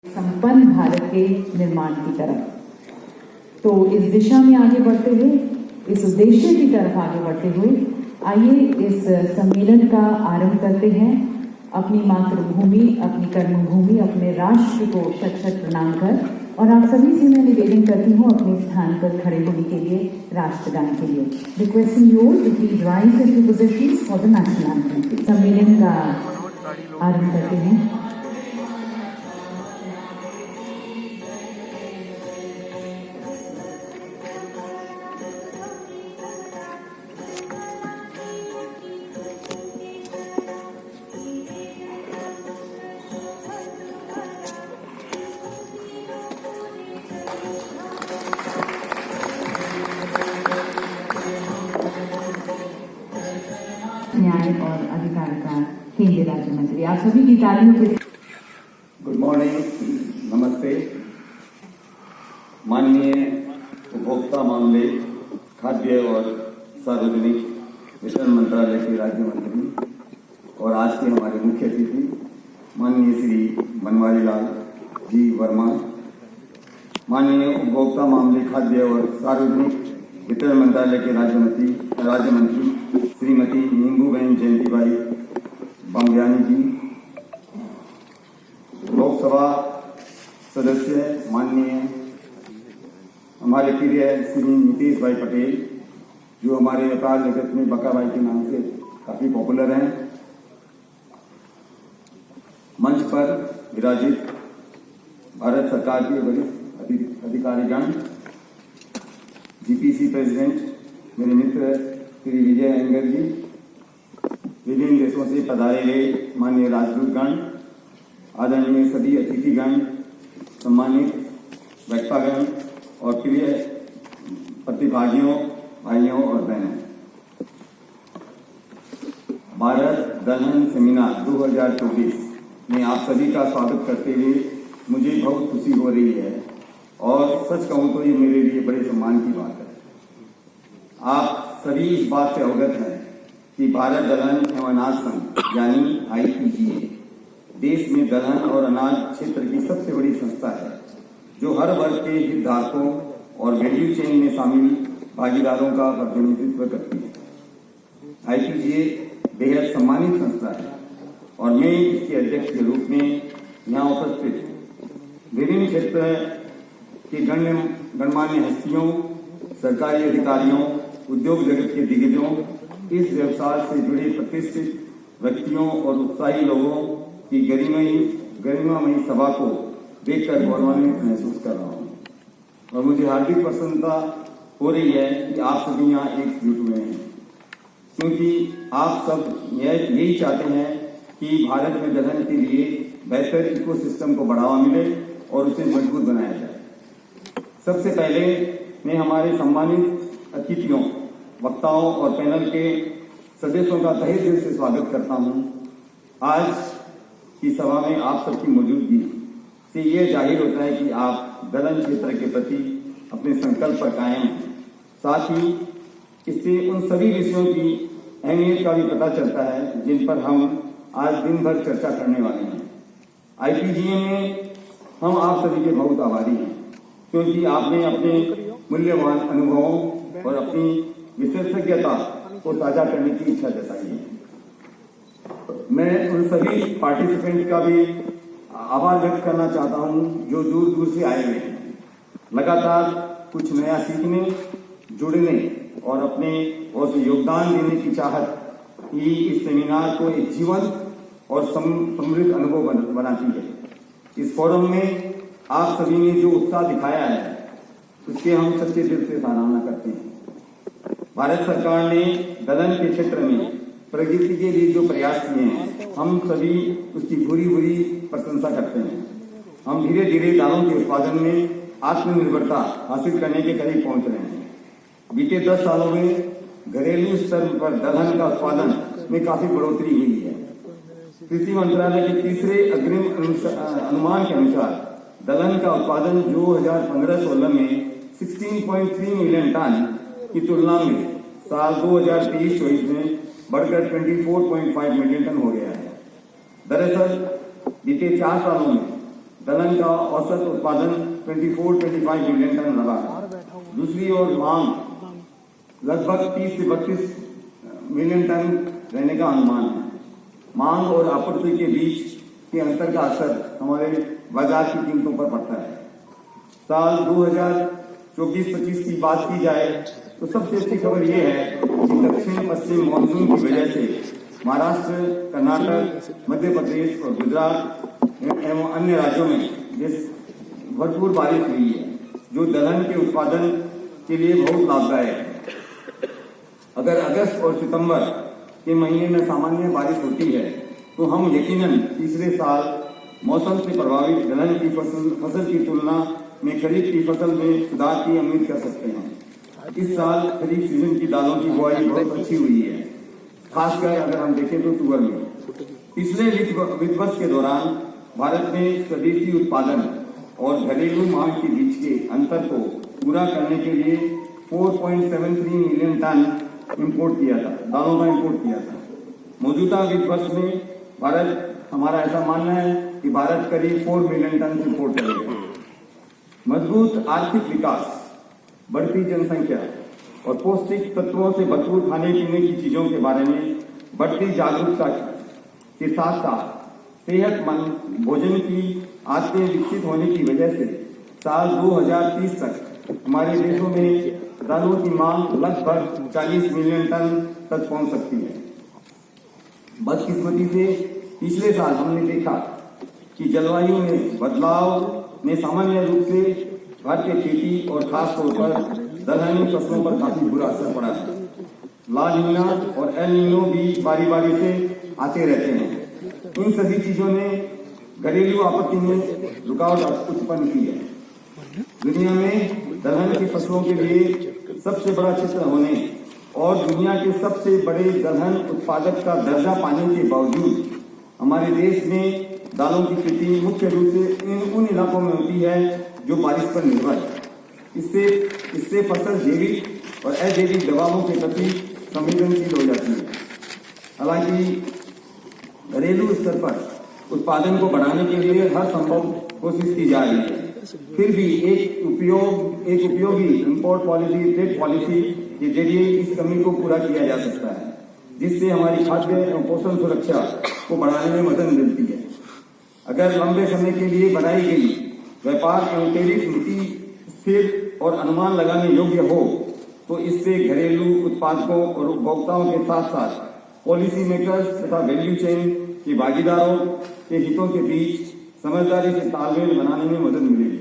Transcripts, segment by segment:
संपन्न भारत के निर्माण की तरफ। तो इस दिशा में आगे बढ़ते हुए, इस उद्देश्य की तरफ आगे बढ़ते हुए, आइए इस सम्मेलन का आरंभ करते हैं। अपनी मातृभूमि, अपनी कर्मभूमि, अपने राष्ट्र को शत शत प्रणाम कर, और आप सभी से मैं निवेदन करती हूँ अपने स्थान पर खड़े होने के लिए, राष्ट्रगान के लिए। Requesting you to please rise into positions for the national anthem. सम्मेलन का आरंभ करते हैं। न्याय और अधिकारिता केंद्रीय राज्य मंत्री, आप सभी की तालियों के। गुड मॉर्निंग, नमस्ते। माननीय उपभोक्ता मामले, खाद्य और सार्वजनिक वितरण मंत्रालय के राज्य मंत्री और आज के हमारे मुख्य अतिथि माननीय श्री बनवारी लाल जी वर्मा, माननीय उपभोक्ता मामले, खाद्य और सार्वजनिक वितरण मंत्रालय के राज्य मंत्री श्रीमती नींबूबेन जयंतीबाई बांग्यानी जी, लोकसभा सदस्य माननीय हमारे प्रिय श्री नीतीश भाई पटेल, जो हमारे व्यापार जगत में बका भाई के नाम से काफी पॉपुलर हैं, मंच पर विराजित भारत सरकार के वरिष्ठ अधिकारीगण, जीपीसी प्रेसिडेंट मेरे मित्र श्री विजय अयंगर जी, विभिन्न देशों से पधारे गए माननीय राजदूतगण, आदरणीय सभी अतिथिगण, सम्मानित वक्तागण और प्रिय प्रतिभागियों, भाइयों और बहनों, भारत दलहन सेमिनार 2024 में आप सभी का स्वागत करते हुए मुझे बहुत खुशी हो रही है और सच कहूं तो ये मेरे लिए बड़े सम्मान की बात है। आप सभी इस बात से अवगत हैं कि भारत दलहन एवं अनाज संघ यानी IPGA देश में दलहन और अनाज क्षेत्र की सबसे बड़ी संस्था है, जो हर वर्ग के हितधारकों और वैल्यू चेन में शामिल भागीदारों का प्रतिनिधित्व करती है। IPGA बेहद सम्मानित संस्था है और मैं इसके अध्यक्ष के रूप में यहाँ उपस्थित विभिन्न क्षेत्र के गणमान्य हस्तियों, सरकारी अधिकारियों, उद्योग जगत के दिग्गजों, इस व्यवसाय से जुड़े प्रतिष्ठित व्यक्तियों और उत्साही लोगों की गरिमामयी सभा को देखकर गौरवान्वित महसूस कर रहा हूँ और मुझे हार्दिक प्रसन्नता हो रही है कि आप सभी यहाँ एकजुट हुए हैं, क्योंकि आप सब यही चाहते हैं कि भारत में दलहन के लिए बेहतर इकोसिस्टम को बढ़ावा मिले और उसे मजबूत बनाया जाए। सबसे पहले मैं हमारे सम्मानित अतिथियों, वक्ताओं और पैनल के सदस्यों का तहे दिल से स्वागत करता हूं। आज की सभा में आप सबकी मौजूदगी से यह जाहिर होता है कि आप दलहन क्षेत्र के प्रति अपने संकल्प पर कायम हैं। साथ ही इससे उन सभी विषयों की अहमियत का भी पता चलता है जिन पर हम आज दिन भर चर्चा करने वाले हैं। IPGA में हम आप सभी के बहुत आभारी हैं, क्योंकि आपने अपने मूल्यवान अनुभवों और अपनी विशेषज्ञता को साझा करने की इच्छा जताई है। मैं उन सभी पार्टिसिपेंट का भी आभार व्यक्त करना चाहता हूं जो दूर दूर से आए हुए हैं, लगातार कुछ नया सीखने, जुड़ने और अपने और योगदान देने की चाहत ही इस सेमिनार को एक जीवंत और समृद्ध अनुभव बनाती है। इस फोरम में आप सभी ने जो उत्साह दिखाया है उसके हम सच्चे दिल से सराहना करते हैं। भारत सरकार ने दलहन के क्षेत्र में प्रगति के लिए जो प्रयास किए हैं, हम सभी उसकी भूरी भूरी प्रशंसा करते हैं। हम धीरे धीरे दालों के उत्पादन में आत्मनिर्भरता हासिल करने के करीब पहुंच रहे हैं। बीते 10 सालों में घरेलू स्तर पर दलहन का उत्पादन में काफी बढ़ोतरी हुई है। कृषि मंत्रालय के तीसरे अग्रिम अनुमान के अनुसार दलहन का उत्पादन 2015-16 में 16.3 मिलियन टन की तुलना में साल 2023-24 में बढ़कर 24.5 मिलियन टन हो गया है। दरअसल बीते 4 सालों में दलहन का औसत उत्पादन 24-25 मिलियन टन रहा है। दूसरी ओर मांग लगभग 30 से 32 मिलियन टन रहने का अनुमान है। मांग और आपूर्ति के बीच के अंतर का असर हमारे बाजार की कीमतों पर पड़ता है। साल 2024-25 की बात की जाए तो सबसे अच्छी खबर यह है कि दक्षिण पश्चिम मानसून की वजह से महाराष्ट्र, कर्नाटक, मध्य प्रदेश और गुजरात एवं अन्य राज्यों में भरपूर बारिश हुई है, जो दलहन के उत्पादन के लिए बहुत लाभदायक है। अगर अगस्त और सितंबर के महीने में सामान्य बारिश होती है तो हम यकीनन तीसरे साल मौसम से प्रभावित दलहन की फसल की तुलना में खरीफ की फसल में सुधार की उम्मीद कर सकते हैं। इस साल खरीफ सीजन की दालों की बुआई बहुत अच्छी हुई है, खासकर अगर हम देखें तो तुअर में। पिछले वित्त वर्ष के दौरान भारत ने स्वदेशी उत्पादन और घरेलू मांग के बीच के अंतर को पूरा करने के लिए 4.73 मिलियन टन इंपोर्ट किया था, दालों का इंपोर्ट किया था। मौजूदा वित्त वर्ष में हमारा ऐसा मानना है कि भारत करीब 4 मिलियन टन इंपोर्ट करेगा। मजबूत आर्थिक विकास, बढ़ती जनसंख्या और पौष्टिक तत्वों से भरपूर खाने पीने की चीजों के बारे में बढ़ती जागरूकता के साथ साथ सेहतमंद भोजन की आदतें विकसित होने की वजह से साल 2030 तक हमारे देशों में दालों की मांग लगभग 40 मिलियन टन तक पहुंच सकती है। बदकिस्मती से पिछले साल हमने देखा कि जलवायु में बदलाव ने सामान्य रूप से भारतीय खेती और खास तौर पर दलहनी फसलों पर काफी बुरा असर पड़ा है। ला नीना और एल नीनो भी बारी बारी से आते रहते हैं। इन सभी चीजों ने घरेलू आपूर्ति में रुकावट उत्पन्न की है। दुनिया में दलहन की फसलों के लिए सबसे बड़ा क्षेत्र होने और दुनिया के सबसे बड़े दलहन उत्पादक का दर्जा पाने के बावजूद हमारे देश में दालों की खेती मुख्य रूप से उन इलाकों में होती है जो बारिश पर निर्भर है। इससे फसल जैविक और अजैविक दबावों के प्रति संवेदनशील हो जाती है। हालांकि घरेलू स्तर पर उत्पादन को बढ़ाने के लिए हर संभव कोशिश की जा रही है, फिर भी एक उपयोगी इंपोर्ट पॉलिसी, ट्रेड पॉलिसी के जरिए इस कमी को पूरा किया जा सकता है, जिससे हमारी खाद्य एवं पोषण सुरक्षा को बढ़ाने में मदद मिलती है। अगर लंबे समय के लिए बनाई गई व्यापार एवं टैरिफ नीति स्थिर और अनुमान लगाने योग्य हो तो इससे घरेलू उत्पादकों और उपभोक्ताओं के साथ साथ पॉलिसी मेकर्स तथा वैल्यू चेन के भागीदारों के हितों के बीच समझदारी से तालमेल बनाने में मदद मिलेगी।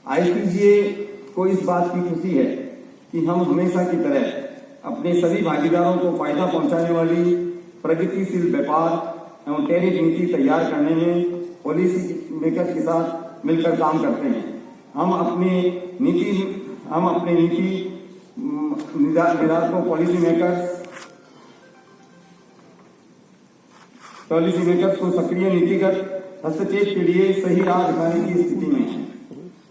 आईपीजीए को इस बात की खुशी है कि हम हमेशा की तरह अपने सभी भागीदारों को फायदा पहुंचाने वाली प्रगतिशील व्यापार एवं टैरिफ नीति तैयार करने में पॉलिसी मेकर्स के साथ मिलकर काम करते हैं। हम अपने नीति निर्धारकों पॉलिसी मेकर्स को सक्रिय नीतिगत हस्तक्षेप के लिए सही राह दिखाने की स्थिति में है।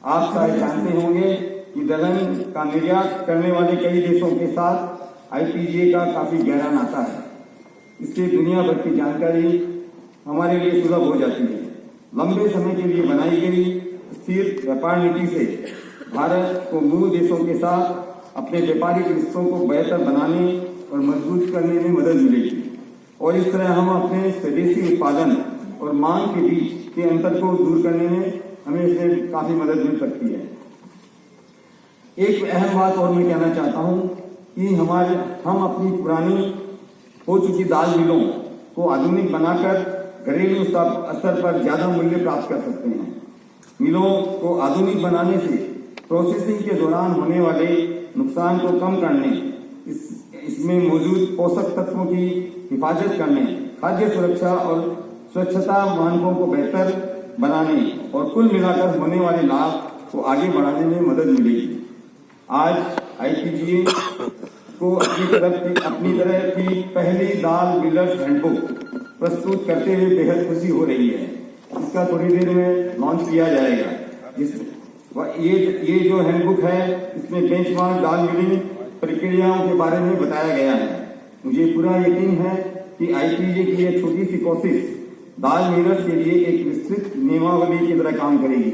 आप शायद जानते होंगे कि दलहन का निर्यात करने वाले कई देशों के साथ आईपीजीए का काफी गहरा नाता है। इससे दुनिया भर की जानकारी हमारे लिए सुलभ हो जाती है। लंबे समय के लिए बनाई गई स्थिर व्यापार नीति से भारत को मूल देशों के साथ अपने व्यापारिक रिश्तों को बेहतर बनाने और मजबूत करने में मदद मिलेगी और इस तरह हम अपने स्वदेशी उत्पादन और मांग के बीच के अंतर को दूर करने में हमें इससे काफी मदद मिल सकती है। एक अहम बात और मैं कहना चाहता हूं कि हम अपनी पुरानी हो चुकी दाल मिलों को आधुनिक बनाकर घरेलू स्तर पर ज्यादा मूल्य प्राप्त कर सकते हैं। मिलों को आधुनिक बनाने से प्रोसेसिंग के दौरान होने वाले नुकसान को कम करने, इसमें मौजूद पोषक तत्वों की हिफाजत करने, खाद्य सुरक्षा और स्वच्छता मानकों को बेहतर बनाने और कुल मिलाकर होने वाले लाभ को आगे बढ़ाने में मदद मिलेगी। आज आईपीजीए को अपनी तरह की पहली दाल मिलर्स हैंडबुक प्रस्तुत करते हुए बेहद खुशी हो रही है। इसका थोड़ी देर में लॉन्च किया जाएगा। ये जो हैंडबुक है इसमें बेंचमार्क दाल मिलिंग प्रक्रियाओं के बारे में बताया गया है। मुझे पूरा यकीन है कि आईपीजीए की ये छोटी सी कोशिश दाल मिलर्स के लिए एक विस्तृत नियमावली की तरह काम करेगी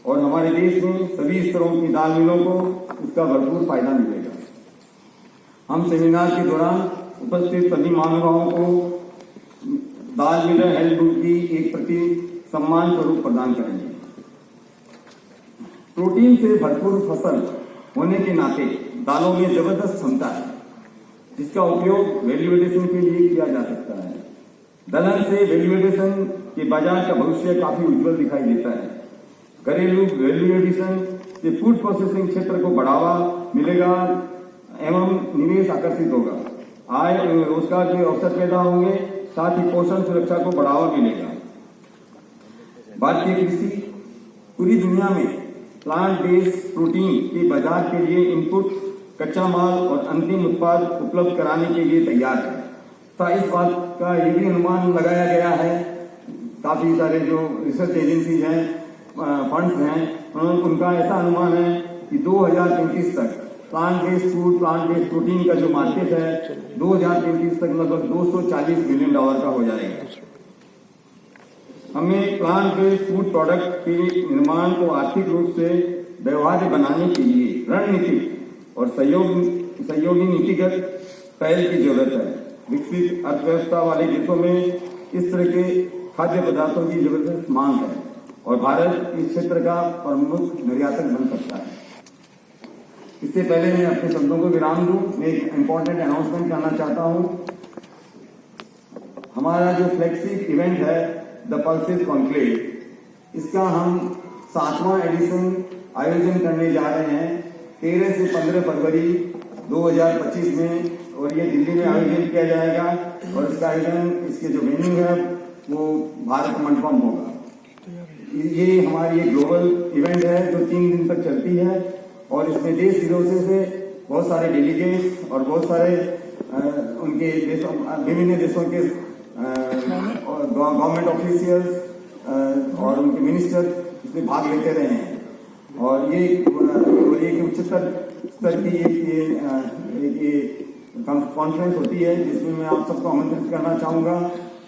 और हमारे देश में सभी स्तरों की दाल मिलों को इसका भरपूर फायदा मिलेगा। हम सेमिनार के दौरान उपस्थित सभी महानुभावों को दाल मिलर हैंडबुक की एक प्रति सम्मान स्वरूप प्रदान करेंगे। प्रोटीन से भरपूर फसल होने के नाते दालों में जबरदस्त क्षमता है जिसका उपयोग वैल्यू एडिशन के लिए किया जा सकता है। दलहन से वैल्यू एडिशन के बाजार का भविष्य काफी उज्जवल दिखाई देता है। घरेलू वैल्यू एडिशन से फूड प्रोसेसिंग क्षेत्र को बढ़ावा मिलेगा एवं निवेश आकर्षित होगा। आय एवं रोजगार के अवसर पैदा होंगे, साथ ही पोषण सुरक्षा को बढ़ावा मिलेगा। भारतीय कृषि पूरी दुनिया में प्लांट बेस्ड प्रोटीन के बाजार के लिए इनपुट, कच्चा माल और अंतिम उत्पाद उपलब्ध कराने के लिए तैयार है। तो इस बात का ये भी अनुमान लगाया गया है, काफी सारे जो रिसर्च एजेंसीज हैं, फंड्स हैं, उनका ऐसा अनुमान है कि 2033 तक plant based food, plant based protein का जो मार्केट है 2033 तक लगभग $240 बिलियन का हो जाएगा। हमें प्लांट बेस्ड फूड प्रोडक्ट के निर्माण को आर्थिक रूप से व्यवहार्य बनाने के लिए रणनीतिक और सहयोगी नीतिगत पहल की जरूरत है। विकसित अर्थव्यवस्था वाले देशों में इस तरह के खाद्य पदार्थों की जबरदस्त मांग है और भारत इस क्षेत्र का प्रमुख निर्यातक बन सकता है। इससे पहले मैं अपने शब्दों को विराम दूं, मैं एक इम्पोर्टेंट अनाउंसमेंट करना चाहता हूं। हमारा जो फ्लैगशिप इवेंट है द पल्सेस कॉन्क्लेव, इसका हम 7वां एडिशन आयोजन करने जा रहे हैं 13 से 15 फरवरी 2025 में, और ये दिल्ली में आयोजन किया जाएगा और इसका आयोजन, इसके जो वेन्यू है वो भारत मंडपम होगा। ये हमारी एक ग्लोबल इवेंट है जो 3 दिन तक चलती है और इसमें देश विदेशों से बहुत सारे डेलीगेट्स और बहुत सारे उनके देशों, विभिन्न देशों के गवर्नमेंट ऑफिशियल्स और उनके मिनिस्टर इसमें भाग लेते रहे हैं। और ये एक उच्चतर स्तर की एक कॉन्फ्रेंस होती है जिसमें मैं आप सबको आमंत्रित करना चाहूंगा।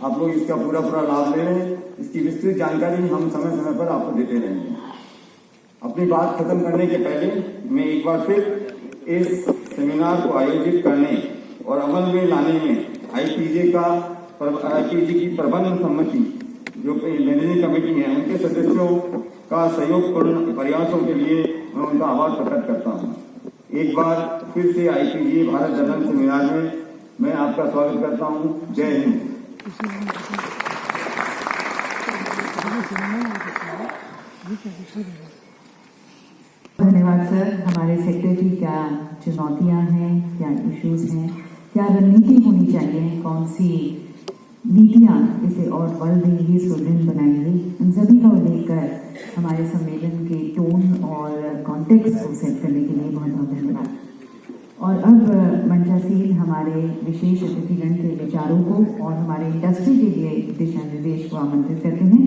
आप लोग इसका पूरा लाभ ले लें। इसकी विस्तृत जानकारी हम समय समय पर आपको देते रहेंगे। अपनी बात खत्म करने के पहले मैं एक बार फिर इस सेमिनार को आयोजित करने और अमल में लाने में आईपीजे की प्रबंध समिति जो मैनेजिंग कमेटी है उनके सदस्यों का सहयोगपूर्ण प्रयासों के लिए मैं उनका आभार प्रकट करता हूं। एक बार फिर से आईपीजे भारत दलहन सेमिनार में मैं आपका स्वागत करता हूं। जय हिंद। धन्यवाद सर। हमारे सेक्टर की क्या चुनौतियां हैं, क्या इश्यूज हैं, क्या रणनीति होनी चाहिए, कौन सी नीतियां इसे और बल देंगी, सुदृढ़ बनाएंगी, उन सभी का उल्लेख कर हमारे सम्मेलन के टोन और कॉन्टेक्स्ट को सेट करने के लिए बहुत बहुत धन्यवाद। और अब मंचासीन हमारे विशेष अतिथिगण के विचारों को और हमारे इंडस्ट्री के लिए दिशा निर्देश को आमंत्रित करते हैं।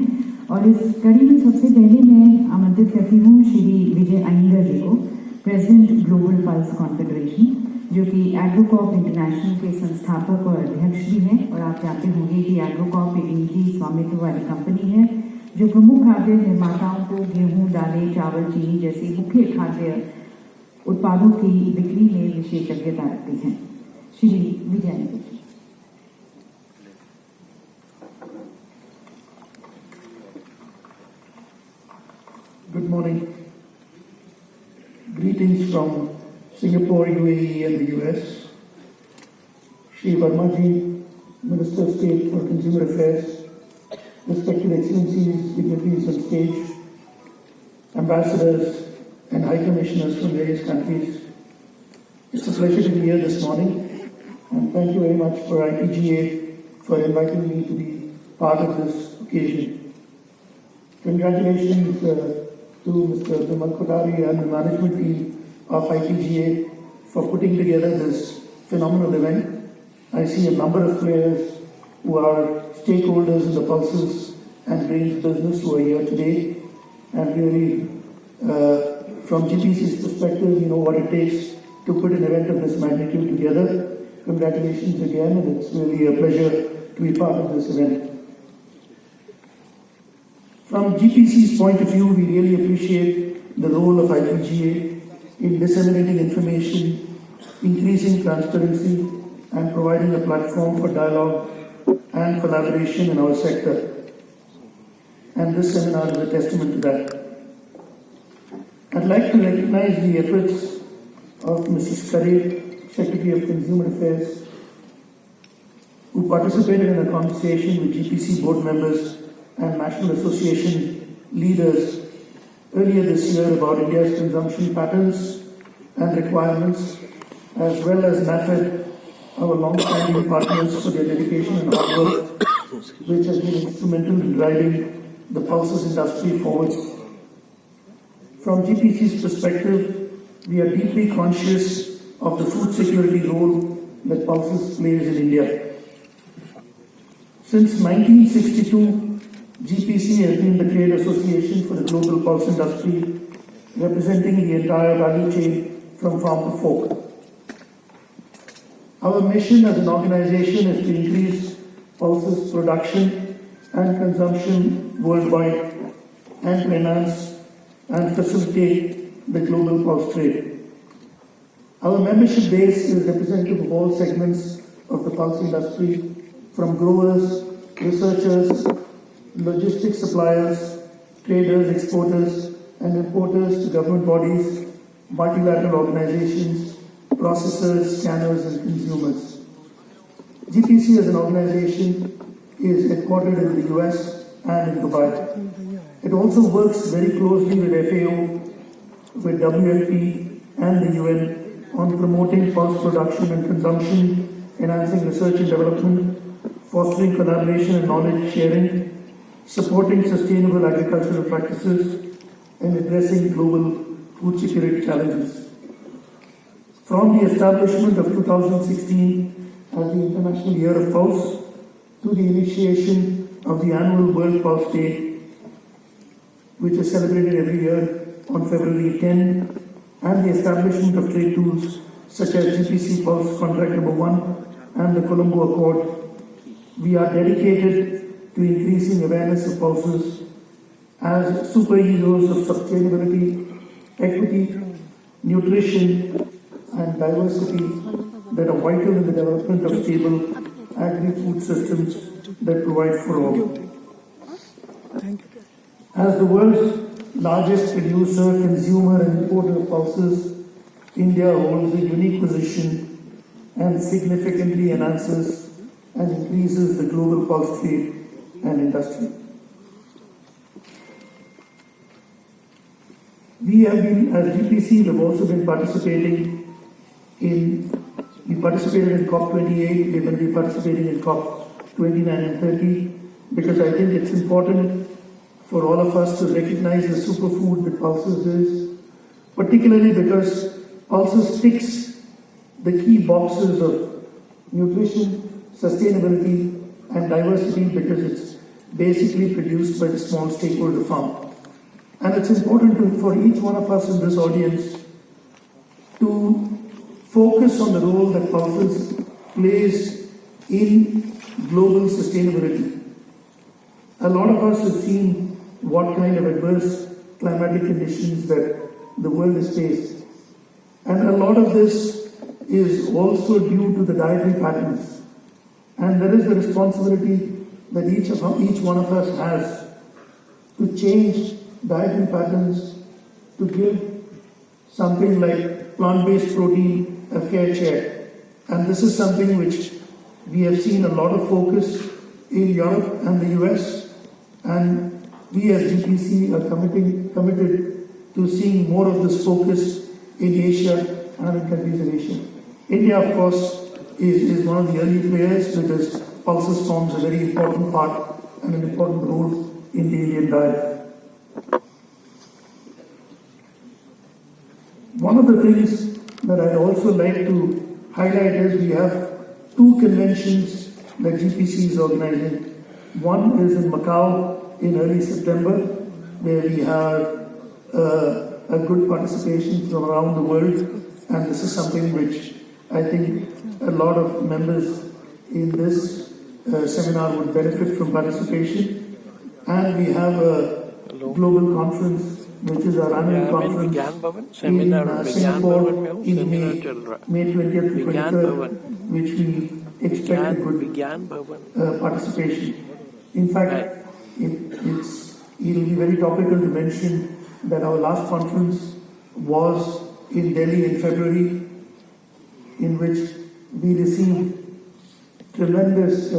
और इस कड़ी में सबसे पहले मैं आमंत्रित करती हूँ श्री विजय अयंगर जी को, प्रेसिडेंट ग्लोबल पल्स कॉन्फेडरेशन, जो कि एग्रोकॉप इंटरनेशनल के संस्थापक और अध्यक्ष भी हैं। और आप जानते होंगे कि एग्रोकॉप एक निजी स्वामित्व वाली कंपनी है जो प्रमुख खाद्य निर्माताओं को गेहूं, दालें, चावल, चीनी जैसे मुख्य खाद्य उत्पादों की बिक्री में विशेषज्ञता रखती है। श्री विजय अयंगर जी। Good morning. Greetings from Singapore, UAE and the US. Shri Verma ji, Minister of State for Consumer Affairs, respected excellencies, dignitaries on stage, ambassadors and high commissioners from various countries. It's a pleasure to be here this morning, and thank you very much for IPGA for inviting me to be part of this occasion. Congratulations to Mr. Bimal Kothari and the management team of IPGA for putting together this phenomenal event. I see a number of players who are stakeholders in the pulses and grains business who are here today, and really from GPC's perspective, you know what it takes to put an event of this magnitude together. Congratulations again, and it's really a pleasure to be part of this event. From GPC's point of view, we really appreciate the role of IPGA in disseminating information, increasing transparency, and providing a platform for dialogue and collaboration in our sector. And this seminar is a testament to that. I'd like to recognize the efforts of Mrs. Kare, Secretary of Consumer Affairs, who participated in a conversation with GPC board members and National Association leaders earlier this year about India's consumption patterns and requirements, as well as NAFED, our long-standing partners, for their dedication and hard work, which has been instrumental in driving the pulses industry forward. From GPC's perspective, we are deeply conscious of the food security role that pulses plays in India. Since 1962, GPC has been the trade association for the global pulse industry, representing the entire value chain from farm to fork. Our mission as an organization is to increase pulses production and consumption worldwide and to enhance and facilitate the global pulse trade. Our membership base is representative of all segments of the pulse industry, from growers, researchers, logistics suppliers, traders, exporters, and importers to government bodies, multilateral organizations, processors, scanners, and consumers. GPC as an organization is headquartered in the US and in Dubai. It also works very closely with FAO, with WFP, and the UN on promoting pulse production and consumption, enhancing research and development, fostering collaboration and knowledge sharing, supporting sustainable agricultural practices, and addressing global food security challenges. From the establishment of 2016 as the International Year of Pulse to the initiation of the annual World Pulse Day, which is celebrated every year on February 10, and the establishment of trade tools such as GPC Pulse Contract Number 1 and the Colombo Accord, we are dedicated to increasing awareness of pulses as superheroes of sustainability, equity, nutrition, and diversity that are vital in the development of stable agri-food systems that provide for all. As the world's largest producer, consumer, and importer of pulses, India holds a unique position and significantly enhances and increases the global pulse trade and industry. We have been, as GPC, have also been participating we participated in COP28, we're going to be participating in COP29 and 30, because I think it's important for all of us to recognize the superfood that pulses is, particularly because pulses ticks the key boxes of nutrition, sustainability, and diversity, because it's basically produced by the small stakeholder farm. And it's important for each one of us in this audience to focus on the role that pulses plays in global sustainability. A lot of us have seen what kind of adverse climatic conditions that the world has faced. And a lot of this is also due to the dietary patterns. And there is the responsibility that each one of us has to change dietary patterns to give something like plant-based protein a fair share. And this is something which we have seen a lot of focus in Europe and the US, and we as GPC are committed to seeing more of this focus in Asia and in countries in Asia. India, of course, is one of the early players, because pulses forms a very important part and an important role in the Indian diet. One of the things that I'd also like to highlight is we have two conventions that GPC is organizing. One is in Macau in early September, where we have a good participation from around the world, and this is something which I think a lot of members in this seminar would benefit from participation. And we have a global conference, which is our annual conference विज्ञान भवन in seminar विज्ञान Singapore भवन में हूँ, in seminar चल रहा है May 20th to विज्ञान 23rd, भवन which we expect a good विज्ञान भवन participation. In fact, it'll be very topical to mention that our last conference was in Delhi in February, in which we received tremendous,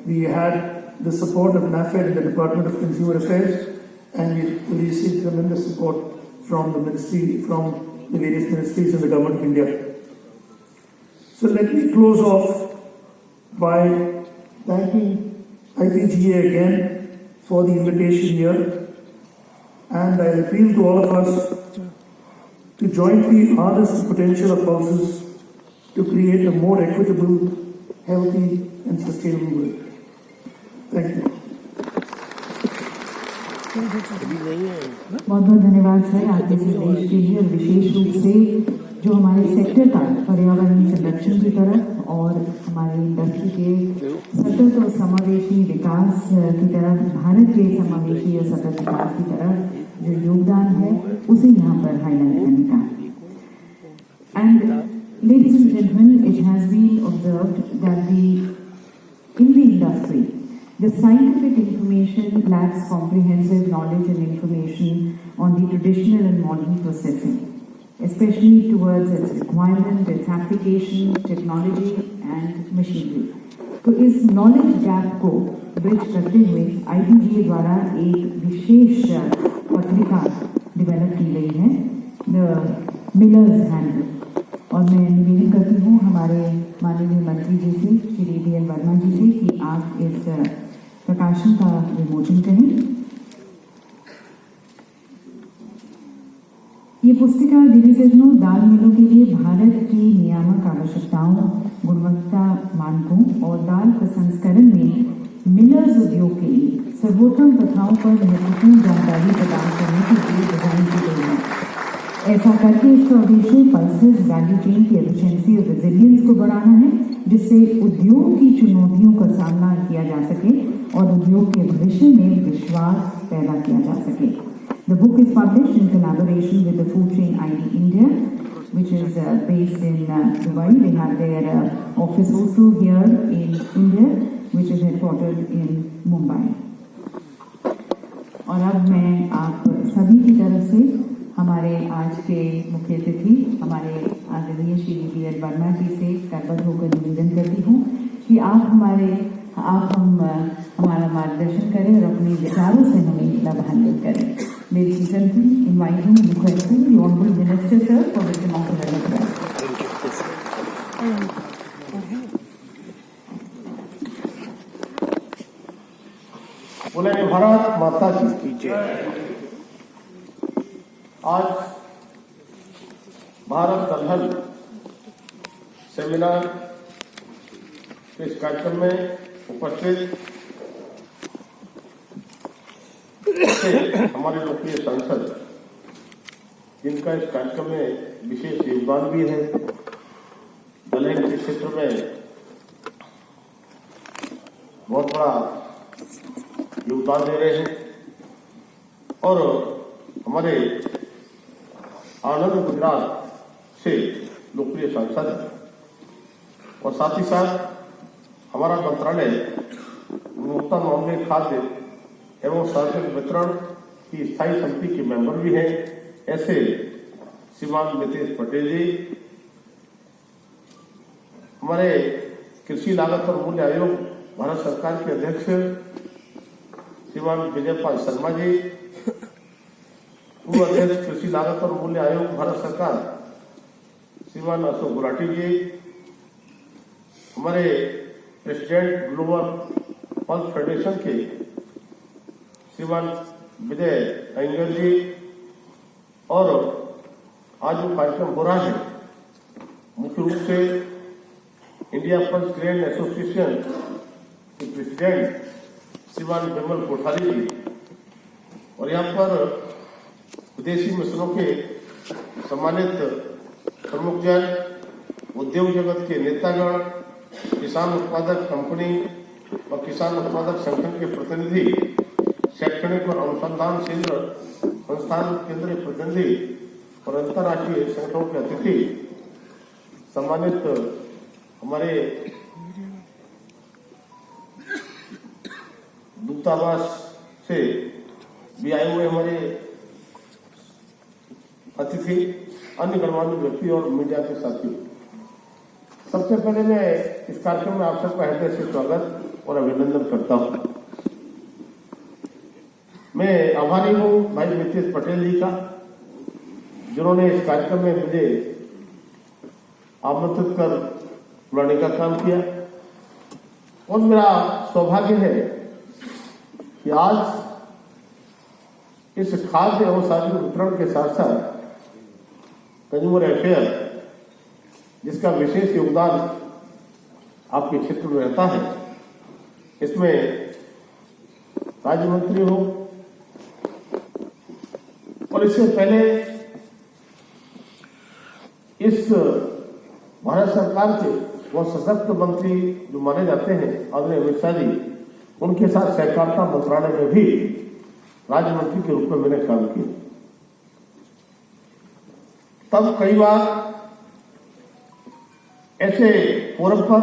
we had the support of NAFED and the Department of Consumer Affairs, and we received tremendous support from the ministry, from the various ministries in the Government of India. So let me close off by thanking IPGA again for the invitation here, and I appeal to all of us to jointly harness the potential of pulses to create a more equitable, healthy and sustainable world. Thank you. अभी नहीं है बहुत बहुत धन्यवाद sir आपके संदेश के लिए और विशेष रूप से जो हमारे सेक्टर का पर्यावरण संरक्षण की तरफ और हमारी इंडस्ट्री के सतत और समावेशी विकास की तरफ, भारत के समावेशी और सतत विकास की तरफ जो योगदान है उसे यहाँ पर हाईलाइट करने का। And ladies and gentleman, it has been observed that in the industry, the scientific information lacks comprehensive knowledge and information on the traditional and modern processing, especially towards its requirement, its application, technology and machinery. तो इस knowledge gap को bridge करते हुए IPGA द्वारा एक विशेष पत्रिका develop की गई है, The Miller's Handbook। और मैं निवेदन करती हूँ हमारे माननीय मंत्री जी से, श्री BL वर्मा जी से, कि आप इस प्रकाशन का विमोचन करें। ये पुस्तिका दिव्यजनों दाल मिलों के लिए भारत की नियामक आवश्यकताओं, गुणवत्ता मानकों और दाल प्रसंस्करण में मिलर्स उद्योग के लिए सर्वोत्तम प्रथाओं पर महत्वपूर्ण जानकारी प्रदान करने के लिए डिजाइन की गई है। ऐसा करके इसका उद्देश्य पल्सेस वैल्यू चेन की एफिशिएंसी और रेजिलियंस को बढ़ाना है, जिससे उद्योग की चुनौतियों का सामना किया जा सके और उद्योग के भविष्य में विश्वास पैदा किया जा सके। The book is published in collaboration with the Food Chain ID India, which is based in Dubai. They have their office also here in India, which is headquartered in Mumbai. और अब मैं आप सभी की तरफ से हमारे आज के मुख्य अतिथि हमारे आदरणीय श्री BL वर्मा जी से करबद्ध होकर निवेदन करती हूँ कि आप हमारा मार्गदर्शन करें और अपने विचारों से हमें लाभान्वित करें। Ladies and gentlemen, inviting and requesting the Honorable Minister sir for the inaugural address. बोले भारत माता की जय। आज भारत दलहन सेमिनार के इस कार्यक्रम में उपस्थित हमारे लोकप्रिय सांसद, जिनका इस कार्यक्रम में विशेष योगदान भी है, दलहन के क्षेत्र में बहुत बड़ा योगदान दे रहे हैं, और हमारे आनंद गुजरात से लोकप्रिय सांसद हैं, और साथ ही साथ हमारा मंत्रालय उपभोक्ता मामले, खाद्य एवं सार्वजनिक वितरण की स्थायी समिति के मेंबर भी हैं। ऐसे श्रीमान नितेश पटेल जी, हमारे कृषि लागत और मूल्य आयोग भारत सरकार के अध्यक्ष श्रीमान विजय पाल शर्मा जी, पूर्व अध्यक्ष कृषि लागत और मूल्य आयोग भारत सरकार श्रीमान अशोक गुलाटी जी, हमारे प्रेसिडेंट ग्लोबल पल्स फेडरेशन के श्रीमान विजय अयंगर जी, और आज जो कार्यक्रम हो रहा है मुख्य रूप से इंडिया पल्स ग्रेन एसोसिएशन के प्रेसिडेंट श्रीमान विमल कोठारी जी, और यहाँ पर विदेशी मिशनों के सम्मानित प्रमुख जन, उद्योग जगत के नेतागण, किसान उत्पादक कंपनी और किसान उत्पादक संगठन के प्रतिनिधि, सेक्टर शैक्षणिक और अनुसंधान केंद्र संस्थान केंद्रीय प्रतिनिधि और अंतर्राष्ट्रीय संगठनों के अतिथि, सम्मानित हमारे दूतावास से भी आए हुए हमारे अतिथि, अन्य गणमान्य व्यक्ति और मीडिया के साथियों, सबसे पहले मैं इस कार्यक्रम में आप सबका हृदय से स्वागत और अभिनंदन करता हूं। मैं आभारी हूं भाई नीतीश पटेल जी का, जिन्होंने इस कार्यक्रम में मुझे आमंत्रित कर बुलाने का काम किया। और मेरा सौभाग्य है कि आज इस खाद्य एवं सार्वजनिक वितरण के साथ साथ कंज्यूमर अफेयर, जिसका विशेष योगदान आपके क्षेत्र में रहता है, इसमें राज्य मंत्री हो और इससे पहले इस भारत सरकार के वो सशक्त मंत्री जो माने जाते हैं आदरणीय अमित शाह जी, उनके साथ सहकारिता मंत्रालय में भी राज्य मंत्री के रूप में मैंने काम किया। तब कई बार ऐसे फोरम पर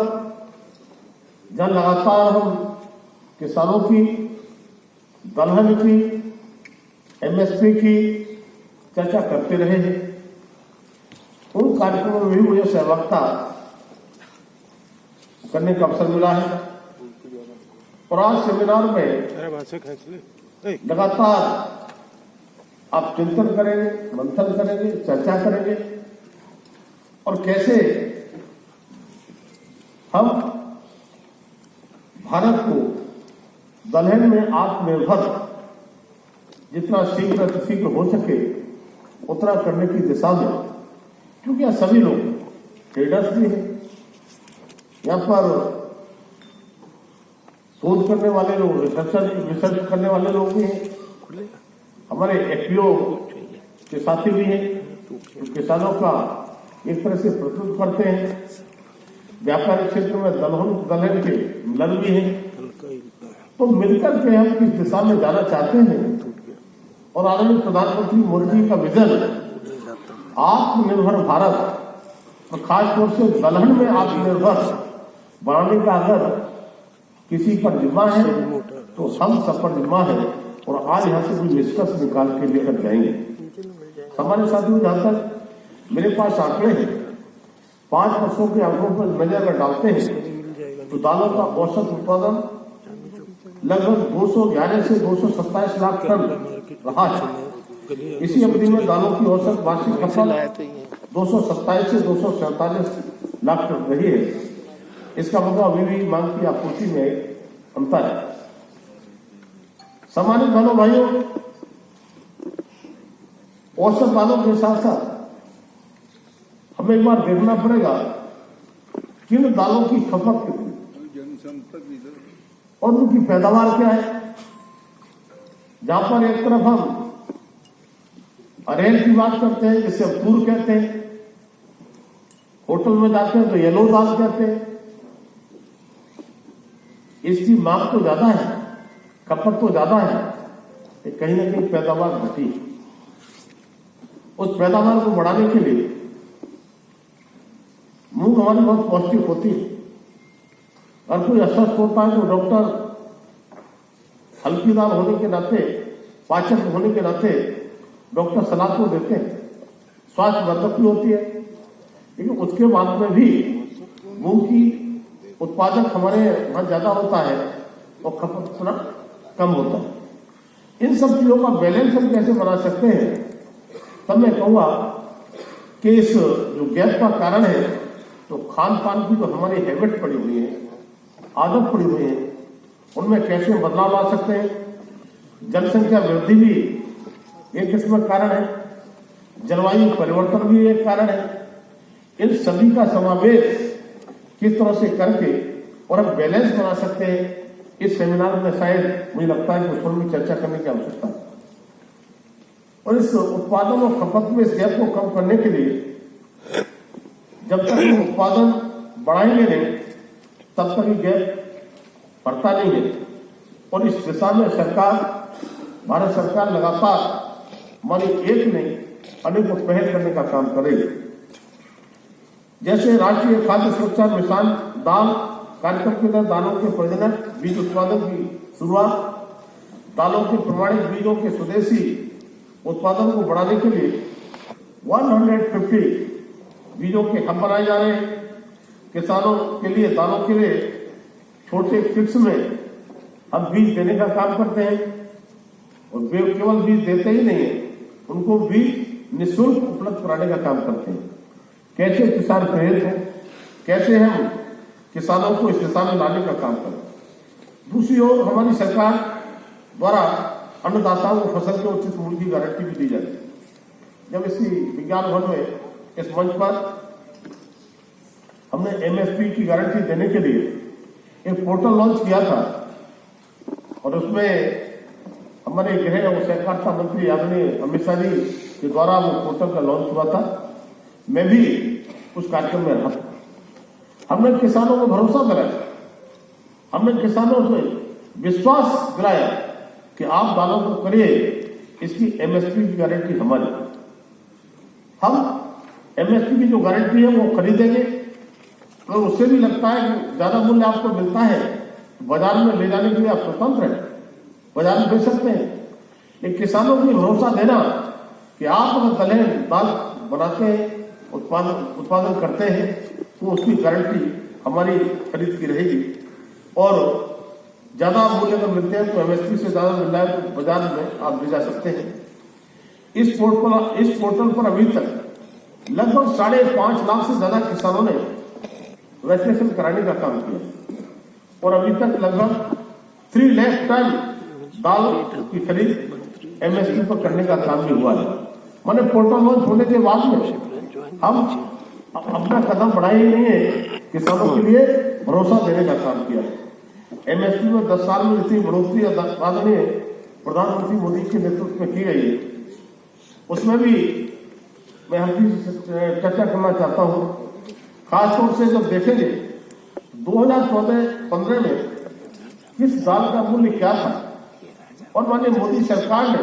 जहां लगातार हम किसानों की, दलहन की, एमएसपी की चर्चा करते रहे हैं, उन कार्यक्रमों में भी मुझे सहभागिता करने का अवसर मिला है। और आज सेमिनार में लगातार आप चिंतन करेंगे, मंथन करेंगे, चर्चा करेंगे और कैसे हम भारत को दलहन में आत्मनिर्भर जितना शीघ्र हो सके उतना करने की दिशा में, क्योंकि यहाँ सभी लोग ट्रेडर्स भी हैं, यहाँ पर शोध करने वाले लोग, रिसर्च करने वाले लोग भी हैं, हमारे एफपीओ के साथी भी हैं, तो किसानों का एक तरह से प्रतिनिधित्व करते हैं, व्यापारिक क्षेत्र में दलहन के मिलर भी हैं। तो मिलकर के हम किस दिशा में जाना चाहते हैं और आदरणीय प्रधानमंत्री मोदी जी का विजन आत्मनिर्भर भारत और खासतौर से दलहन में आत्मनिर्भर बनाने का अगर किसी पर जिम्मा है तो हम सब पर जिम्मा है और आज यहाँ से भी निष्कर्ष निकाल के लेकर जाएंगे। हमारे साथियों, जहां तक मेरे पास आंकड़े हैं, 5 वर्षों के आंकड़ों पर नजर अगर डालते हैं तो दालों का औसत उत्पादन लगभग 211 से 227 लाख टन रहा है। इसी अवधि में दालों की औसत वार्षिक फसल 227 से 247 लाख टन रही है। इसका मतलब अभी भी मांग की आपूर्ति में अंतर है। सम्मानित बहनों भाइयों, औसत दालों के साथ साथ हमें एक बार देखना पड़ेगा कि इन दालों की खपत कितनी और उनकी पैदावार क्या है। जहां पर एक तरफ हम अरहर की बात करते हैं, जिसे हम तूर कहते हैं, होटल में जाते हैं तो येलो दाल कहते हैं, इसकी मांग तो ज्यादा है, खपत तो ज्यादा है, कहीं ना कहीं पैदावार घटी। उस पैदावार को बढ़ाने के लिए मूंग हमारी बहुत पौष्टिक होती है। अगर कोई अस्वस्थ होता है तो डॉक्टर हल्कीदार होने के नाते, पाचक होने के नाते डॉक्टर सलाह तो देते हैं, स्वास्थ्य वर्धक भी होती है, लेकिन उसके बाद में भी मूंग की उत्पादक हमारे वहां ज्यादा होता है और खपत थोड़ा कम होता है। इन सब चीजों का बैलेंस हम कैसे बना सकते हैं, तब मैं कहूंगा कि इस जो गैप का कारण है तो खान पान की जो हमारी हैबिट पड़ी हुई है, आदत पड़ी हुई है, उनमें कैसे बदलाव ला सकते हैं। जनसंख्या वृद्धि भी एक किस्म का कारण है, जलवायु परिवर्तन भी एक कारण है। इन सभी का समावेश किस तरह से करके और हम बैलेंस बना सकते हैं, इस सेमिनार में शायद मुझे लगता है कि उसमें भी चर्चा करने की आवश्यकता है। और इस उत्पादन और खपत में इस गैप को कम करने के लिए जब तक हम उत्पादन बढ़ाएंगे नहीं, तब तक ये गैप बढ़ता नहीं है। और इस दिशा में सरकार भारत सरकार लगातार मानी एक नहीं अनेकों पहल करने का काम करेगी। जैसे राष्ट्रीय खाद्य सुरक्षा मिशन दाल कार्यक्रम के तहत दालों के प्रजनन बीज उत्पादन की शुरुआत, दालों के प्रमाणित बीजों के स्वदेशी उत्पादन को बढ़ाने के लिए 150 बीजों के हब बनाए जा रहे हैं। किसानों के लिए दालों के लिए छोटे किट्स में हम बीज देने का काम करते हैं और वे केवल बीज देते ही नहीं है, उनको बीज निःशुल्क उपलब्ध कराने का काम करते हैं। कैसे किसान प्रेरित हो, कैसे हम किसानों को इस दिशा में लाने का काम करें। दूसरी ओर हमारी सरकार द्वारा अन्नदाताओं को फसल के उचित मूल्य की गारंटी भी दी जाती है। जब इसी विज्ञान भवन में इस मंच पर हमने एमएसपी की गारंटी देने के लिए एक पोर्टल लॉन्च किया था और उसमें हमारे गृह और सहकारिता मंत्री आदरणीय अमित शाह जी के द्वारा वो पोर्टल का लॉन्च हुआ था। मैं भी उस कार्यक्रम में रहा था। हमने किसानों को भरोसा दिलाया, हमने किसानों से विश्वास दिलाया कि आप दालों को करिए, इसकी एमएसपी की गारंटी हमारी। हम एमएसपी की जो गारंटी है वो खरीदेंगे, अगर उससे भी लगता है कि ज्यादा मूल्य आपको मिलता है बाजार में ले जाने के लिए आप स्वतंत्र हैं, बाजार में बेच सकते हैं। लेकिन किसानों को भरोसा देना कि आप अगर दलहन दाल बनाते हैं, उत्पादन करते हैं, तो उसकी गारंटी हमारी खरीद की रहेगी और ज्यादा मूल्य अगर मिलते हैं तो एमएसपी से ज्यादा मिल रहा है तो बाजार में आप ले जा सकते हैं। इस पोर्टल पर अभी तक लगभग 5.5 लाख से ज्यादा किसानों ने रजिस्ट्रेशन कराने का काम किया और अभी तक लगभग 3 लाख टन दाल की खरीद एमएसपी पर करने का काम भी हुआ है। मैंने पोर्टल लॉन्च होने के बाद में हम अपना कदम बढ़ाए ही नहीं है, किसानों के लिए भरोसा देने का काम किया है। एमएसपी में 10 साल में इतनी बढ़ोतरी आदरणीय प्रधानमंत्री मोदी के नेतृत्व में की गई है, उसमें भी मैं हल्की चर्चा करना चाहता हूं। खासतौर से जब देखेंगे 2014-15 में किस दाल का मूल्य क्या था और माननीय मोदी सरकार ने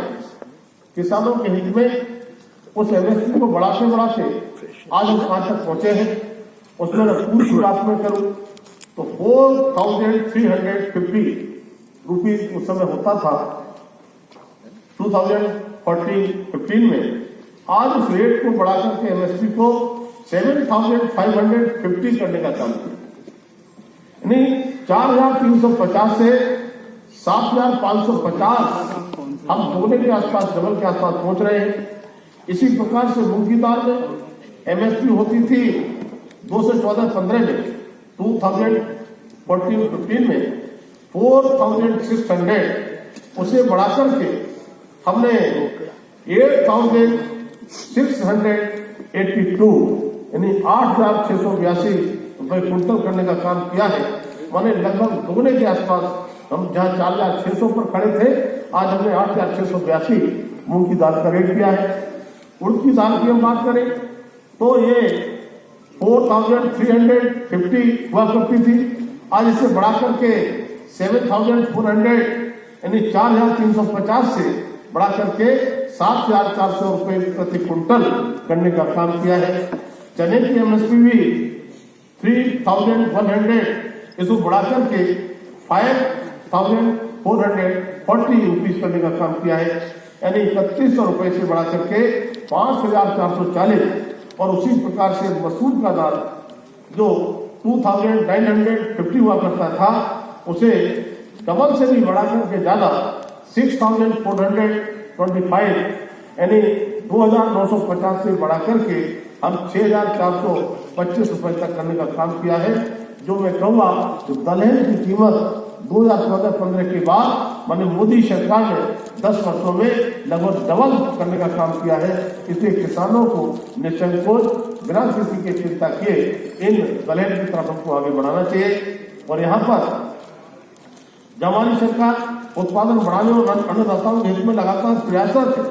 किसानों के हित में उस एमएसपी को बढ़ाते बढ़ाते आज हम कहां तक पहुंचे हैं, उसमें पूरी बात में करूं तो 4,350 रुपीज उस समय होता था 2014-15 में। आज उस रेट को बढ़ाकर के एमएसपी को 7,550 करने का काम किया, यानी 4,350 से 7,550 हम दोगुने के आसपास, डबल के आसपास पहुंच रहे हैं। इसी प्रकार से मूंग की दाल में एमएसपी होती थी 2 से 14-15 में, 2014-15 में 4,600, उसे बढ़ाकर के हमने 8,682 यानी 8,682 रुपए क्विंटल करने का काम किया है। माने लगभग दोगुने के आसपास, हम जहां 4,600 पर खड़े थे आज हमने 8,682 मूंग की दाल का रेट किया है। उड़द की दाल की हम बात करें तो ये 4,350 हुआ करती थी, आज इसे बढ़ा करके 7,400 यानी 4,350 से बढ़ा करके 7,400 रुपए प्रति क्विंटल करने का काम किया है। चने की एमएसपी भी 3,100 इसको बढ़ा करके 5,440 रुपीज करने का काम किया है, यानी 3,100 रुपए से बढ़ा करके 5,440। और उसी प्रकार से मसूर का दाल जो 2,950 हुआ करता था उसे डबल से भी बढ़ा करके ज्यादा 6,425 यानी 2,950 से बढ़ा करके हम 6,425 रुपए तक करने का काम किया है। जो मैं कहूँगा जो दलहन की कीमत 2014-15 के बाद माननीय मोदी सरकार ने 10 वर्षों में लगभग डबल करने का काम किया है। इसलिए किसानों को निसंकोच बिना किसी की चिंता किए इन दलहन की तरफ हमको आगे बढ़ाना चाहिए। और यहाँ पर जब हमारी सरकार उत्पादन बढ़ाने और अन्नदाताओं के हित में लगातार प्रयासरत है,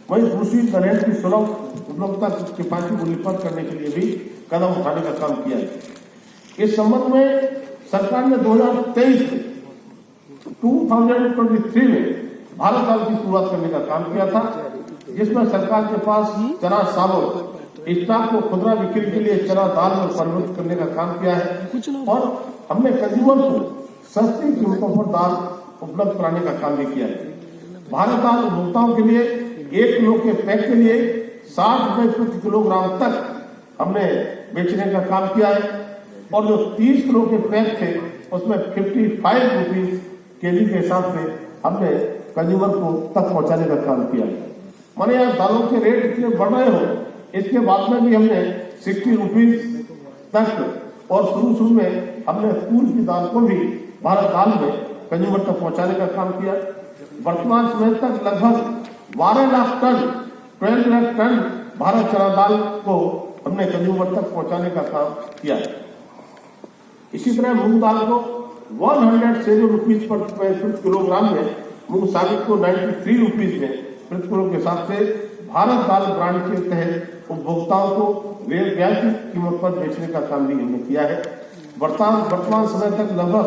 वहीं दूसरी दलहन की सुलभ उपलब्धता किफायती मूल्य पर करने के लिए भी कदम उठाने का काम किया है। इस संबंध में सरकार ने 2023 में भारत दाल की शुरुआत करने का काम किया था, जिसमें सरकार के पास चना साबुत स्टॉक को खुदरा बिक्री के लिए चना दाल में परिवर्तित करने का काम किया है और हमने कंज्यूमर को सस्ती कीमतों पर दाल उपलब्ध कराने का काम भी किया है। भारत दाल उपभोक्ताओं के लिए 1 किलो के पैक के लिए 60 रुपए प्रति किलोग्राम तक हमने बेचने का काम किया है और जो 30 किलो के पैक थे उसमें 55 रुपीज केजी के हिसाब से हमने कंज्यूमर को तक पहुंचाने का काम किया है। माने यार दालों के रेट इतने बढ़ रहे हो, इसके बाद में भी हमने 60 रुपीज तक और शुरू में हमने तूर की दाल को भी भारत दाल में कंज्यूमर तक पहुंचाने का काम किया। वर्तमान समय तक लगभग 12 लाख टन 12 लाख टन भारत चना दाल को हमने कंज्यूमर तक पहुंचाने का काम किया है। इसी तरह मूंग दाल को 107 रुपीज प्रति किलोग्राम में, मूंग साबित को 93 रुपीज में प्रति किलो के हिसाब से भारत दाल ब्रांड के तहत उपभोक्ताओं को रियायती कीमत पर बेचने का काम भी हमने किया है। वर्तमान समय तक लगभग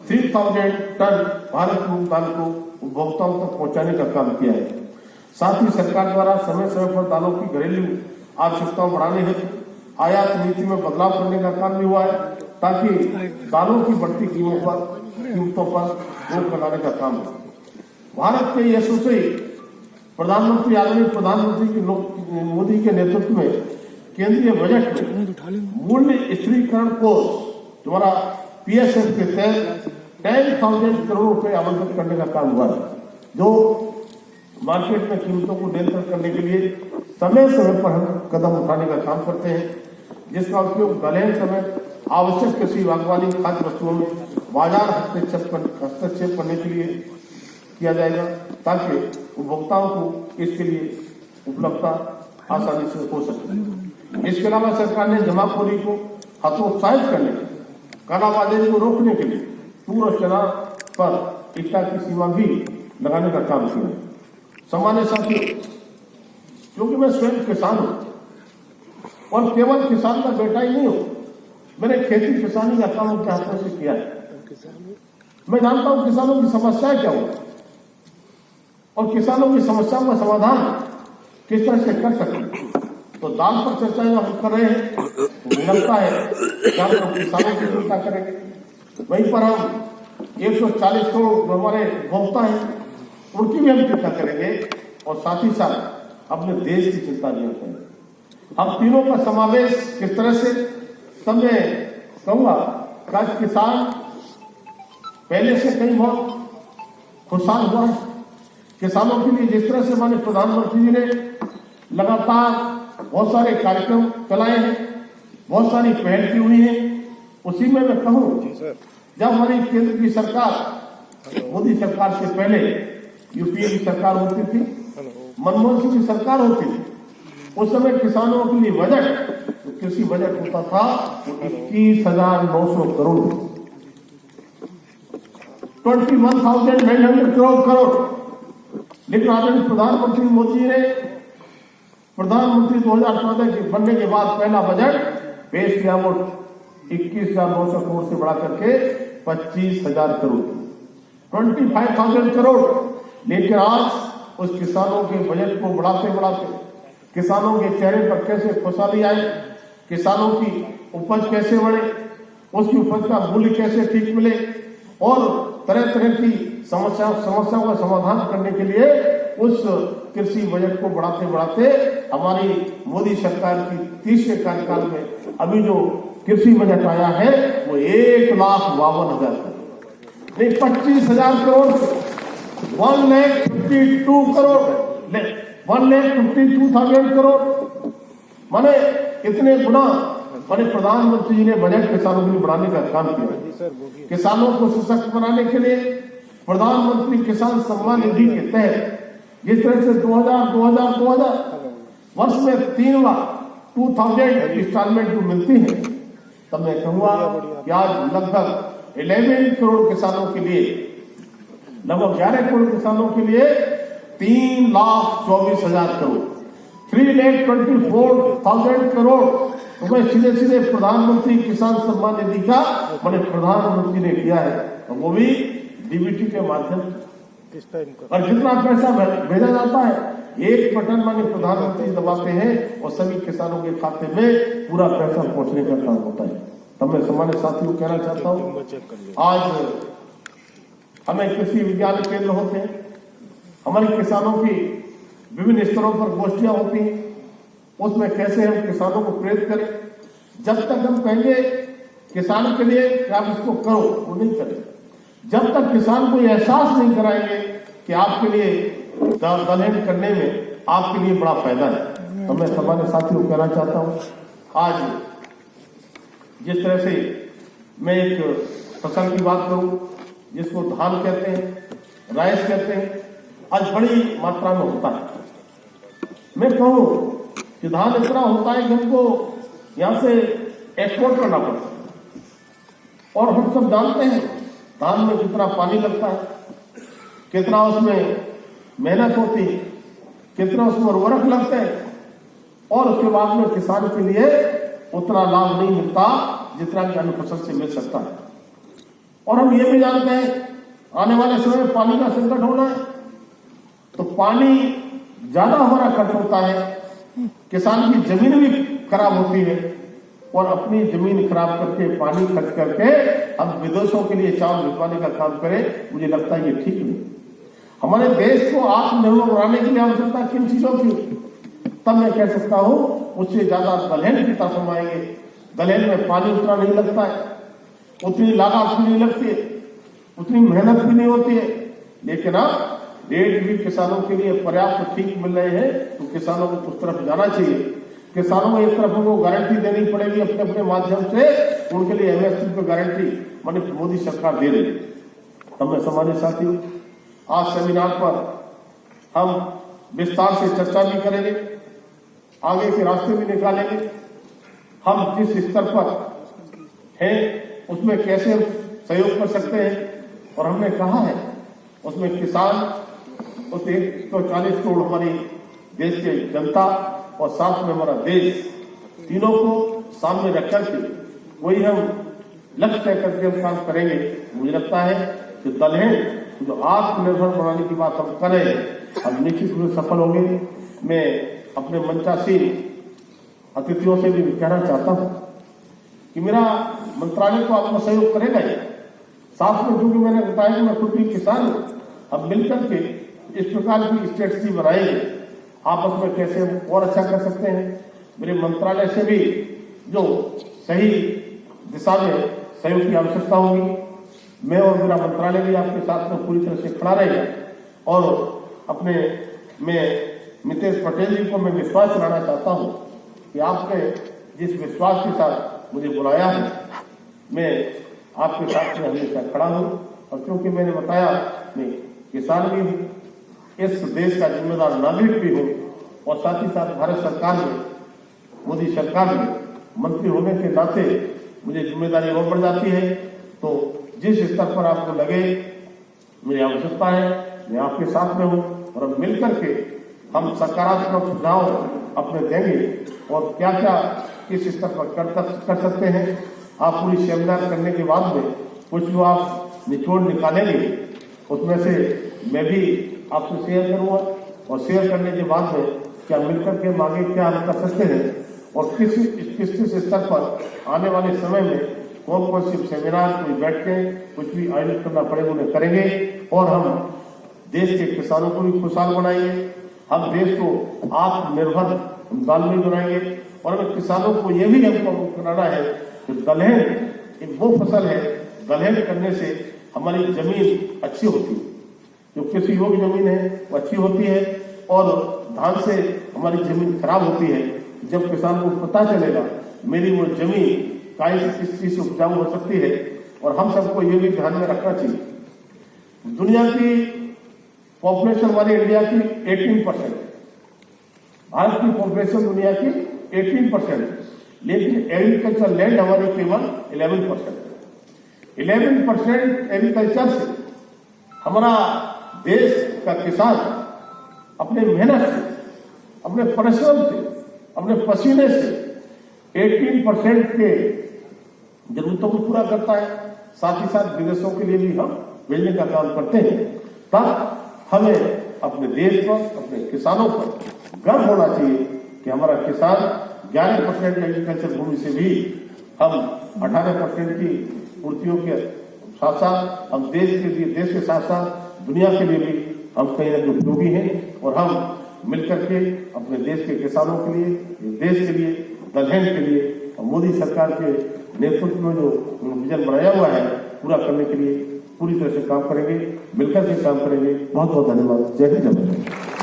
3000 टन भारत मूंग दाल को उपभोक्ताओं तक पहुंचाने का काम किया है। साथ ही सरकार द्वारा समय समय पर दालों की घरेलू आवश्यकताओं बढ़ाने हेतु आयात नीति में बदलाव करने का काम भी हुआ है, ताकि दालों की बढ़ती कीमतों पर रोक लगाने का काम हो। भारत के यशस्वी प्रधानमंत्री आदरणीय प्रधानमंत्री मोदी के नेतृत्व में केंद्रीय बजट में मूल्य स्थिरीकरण कोष द्वारा PSF के तहत 10,000 करोड़ रुपए आवंटित करने का काम हुआ है, जो मार्केट में कीमतों को नियंत्रित करने के लिए समय समय पर हम कदम उठाने का काम करते हैं, जिसका उपयोग दलहन समय आवश्यक कृषि बागवानी खाद्य वस्तुओं में बाजार हस्तक्षेप करने के लिए किया जाएगा, ताकि उपभोक्ताओं को इसके लिए उपलब्धता आसानी से हो सके। इसके अलावा सरकार ने जमाखोरी को हतोत्साहित करने, कालाबाजारी को रोकने के लिए तूर और चना पर इक्टा की सीमा भी लगाने का काम किया। सामान्य साथियों, क्योंकि मैं स्वयं किसान हूं और केवल किसान का बेटा ही नहीं हूं, मैंने खेती किसानी का काम अपने हाथों से किया है। मैं जानता हूं किसानों की समस्याएं क्या हो और किसानों की समस्याओं का समाधान किस तरह से कर सकते। तो दाल पर चर्चा हम कर रहे हैं, मुझे लगता है कि हम किसानों की चिंता करेंगे, वहीं पर हम 140 करोड़ हमारे उपभोक्ता हैं उनकी भी हम चिंता करेंगे और साथ ही साथ अपने देश की चिंता भी करेंगे। हम तीनों का समावेश किस तरह से, तब मैं कहूंगा कि आज किसान पहले से कहीं बहुत खुशहाल हुआ है। किसानों के लिए जिस तरह से माननीय प्रधानमंत्री जी ने लगातार बहुत सारे कार्यक्रम चलाए हैं, बहुत सारी पहल की हुई है, उसी में मैं कहूं जब हमारी केंद्र की सरकार मोदी सरकार से पहले यूपीए की सरकार होती थी, मनमोहन सिंह की सरकार होती थी, उस समय किसानों के लिए बजट, कृषि बजट होता था 21,900 करोड़, 21,900 करोड़। लेकिन आदरणीय प्रधानमंत्री मोदी ने प्रधानमंत्री 2014 के बनने के बाद पहला बजट पेश किया, वो 21,900 करोड़ से बढ़ा करके 25,000 करोड़, 25,000 करोड़। लेकिन आज उस किसानों के बजट को बढ़ाते बढ़ाते किसानों के चेहरे पर कैसे खुशहाली आए, किसानों की उपज कैसे बढ़े, उसकी उपज का मूल्य कैसे ठीक मिले और तरह तरह की समस्याओं का समाधान करने के लिए उस कृषि बजट को बढ़ाते बढ़ाते हमारी मोदी सरकार की 30वें कार्यकाल में अभी जो कृषि बजट आया है वो 1,52,000 करोड़, नहीं 25,000 करोड़ से 1,52 करोड़, 1,52,000 करोड़, माने इतने गुना माने प्रधानमंत्री जी ने बजट किसानों के लिए बढ़ाने का काम किया। किसानों को सशक्त बनाने के लिए प्रधानमंत्री किसान सम्मान निधि के तहत जिस तरह से 2000 वर्ष में 3 बार 2,000 इंस्टॉलमेंट जो मिलती है, तब मैं कहूंगा कि आज लगभग 11 करोड़ किसानों के लिए, लगभग 11 करोड़ किसानों के लिए 3,24,000 करोड़, 3,24,000 करोड़ तो सीधे सीधे प्रधानमंत्री किसान सम्मान निधि का मैंने प्रधानमंत्री ने किया है, और वो भी डीबीटी के माध्यम किस टाइम का? और जितना पैसा भेजा जाता है, एक बटन माने प्रधानमंत्री दबाते हैं और सभी किसानों के खाते में पूरा पैसा पहुंचने का काम होता है। तब मैं सामान्य साथियों को कहना चाहता हूँ, आज हमें कृषि विज्ञान केंद्र होते हैं, हमारे किसानों की विभिन्न स्तरों पर गोष्ठियां होती हैं, उसमें कैसे हम किसानों को प्रेरित करें। जब तक हम कहेंगे किसान के लिए कि आप इसको करो, वो नहीं करें। जब तक किसान को ये एहसास नहीं कराएंगे कि आपके लिए दलहन करने में आपके लिए बड़ा फायदा है। तो मैं सामान्य साथियों को कहना चाहता हूँ, आज जिस तरह से मैं एक फसल की बात करूं जिसको धान कहते हैं, राइस कहते हैं, आज बड़ी मात्रा में होता है। मैं कहूं कि धान इतना होता है कि हमको यहां से एक्सपोर्ट करना पड़ता है। और हम सब जानते हैं धान में कितना पानी लगता है, कितना उसमें मेहनत होती है, कितना उसमें उर्वरक लगते हैं, और उसके बाद में किसान के लिए उतना लाभ नहीं मिलता जितना कि अन्य फसल से मिल सकता है। और हम ये भी जानते हैं आने वाले समय में पानी का संकट होना है, तो पानी ज्यादा हमारा खर्च होता है, किसान की जमीन भी खराब होती है, और अपनी जमीन खराब करके पानी खर्च करके हम विदेशों के लिए चावल भिजवाने का काम करें, मुझे लगता है ये ठीक नहीं। हमारे देश को आत्मनिर्भर बनाने के लिए आवश्यकता किन चीजों की, तब मैं कह सकता हूं उससे ज्यादा दलहन की तरफ हम आएंगे। दलहन में पानी उतना नहीं लगता है, उतनी लागत भी नहीं लगती है, उतनी मेहनत भी नहीं होती है, लेकिन अब रेट भी किसानों के लिए पर्याप्त ठीक मिल रहे हैं, तो किसानों को उस तरफ जाना चाहिए। किसानों को एक तरफ उनको गारंटी देनी पड़ेगी अपने अपने माध्यम से, उनके लिए एमएसपी पे गारंटी माने मोदी सरकार दे रही है। तब मैं सामान्य साथियों, आज सेमिनार पर हम विस्तार से चर्चा भी करेंगे, आगे के रास्ते भी निकालेंगे। हम जिस स्तर पर हैं उसमें कैसे हम सहयोग कर सकते हैं, और हमने कहा है उसमें किसान, उस 140 करोड़ हमारी देश की जनता और साथ में हमारा देश, तीनों को सामने रख करके वही हम लक्ष्य तय करके हम काम करेंगे। मुझे लगता है कि दलहन जो आत्मनिर्भर बनाने की बात हम कर रहे हैं, हम निश्चित रूप से सफल होंगे। मैं अपने मंचासीन अतिथियों से भी कहना चाहता हूं कि मेरा मंत्रालय तो आपको सहयोग करेगा ही, साथ में जो भी मैंने बताया कि मैं खुद भी किसान हूं, अब मिलकर के इस प्रकार की स्ट्रेटजी बनाएंगे, आपस में कैसे हम और अच्छा कर सकते हैं। मेरे मंत्रालय से भी जो सही दिशा में सहयोग की आवश्यकता होगी, मैं और मेरा मंत्रालय भी आपके साथ में पूरी तरह से खड़ा रहेगा। और अपने मैं मितेश पटेल जी को मैं विश्वास दिलाना चाहता हूं कि आपने जिस विश्वास के साथ मुझे बुलाया है, मैं आपके साथ में हमेशा खड़ा हूं। और क्योंकि मैंने बताया मैं किसान भी हूं, इस देश का जिम्मेदार नागरिक भी हूं, और साथ ही साथ भारत सरकार में, मोदी सरकार में मंत्री होने के नाते मुझे जिम्मेदारी और बढ़ जाती है। तो जिस स्तर पर आपको लगे मेरी आवश्यकता है, मैं आपके साथ में हूं, और अब मिलकर के हम सकारात्मक सुझाव अपने देंगे और क्या क्या किस स्तर पर कर सकते हैं। आप पूरी सेमिनार करने के बाद में कुछ जो आप निचोड़ निकालेंगे, उसमें से मैं भी आपसे शेयर करूंगा, और शेयर करने के बाद में क्या मिलकर के आगे क्या हम कर सकते हैं, और किस स्तर पर आने वाले समय में कौन कौन सी सेमिनार, कोई बैठकें, कुछ भी आयोजित करना पड़ेगा उन्हें करेंगे। और हम देश के किसानों को भी खुशहाल बनाएंगे, हम देश को आत्मनिर्भर दालमी बनाएंगे, और हमें किसानों को यह भी हमको कराना है कि दलहन एक वो फसल है, दलहन करने से हमारी जमीन अच्छी होती है, जो कृषि योग्य जमीन है वो अच्छी होती है, और धान से हमारी जमीन खराब होती है। जब किसान को पता चलेगा मेरी वो जमीन काई से किस चीज से उपजाऊ हो सकती है, और हम सबको ये भी ध्यान में रखना चाहिए, दुनिया की पॉपुलेशन हमारी इंडिया की 18%, भारत की पॉपुलेशन दुनिया की 18%, लेकिन एग्रीकल्चर लैंड हमारी केवल 11%। 11% एग्रीकल्चर से हमारा देश का किसान अपने मेहनत से, अपने परिश्रम से, अपने पसीने से 18% के जरूरतों को पूरा करता है। साथ ही साथ विदेशों के लिए भी हम भेजने का काम करते हैं। तब हमें अपने देश पर, अपने किसानों पर गर्व होना चाहिए कि हमारा किसान 11% एग्रीकल्चर भूमि से भी हम 18% की पूर्तियों के साथ साथ हम देश के साथ साथ दुनिया के लिए भी हम कहीं ना कहीं उपयोगी हैं और हम मिलकर के अपने देश के किसानों के लिए, देश के लिए, दलहन के लिए और मोदी सरकार के नेतृत्व में जो विजन बनाया हुआ है पूरा करने के लिए पूरी तरह से काम करेंगे, मिलकर के काम करेंगे। बहुत बहुत धन्यवाद। जय हिंद, जय भारत।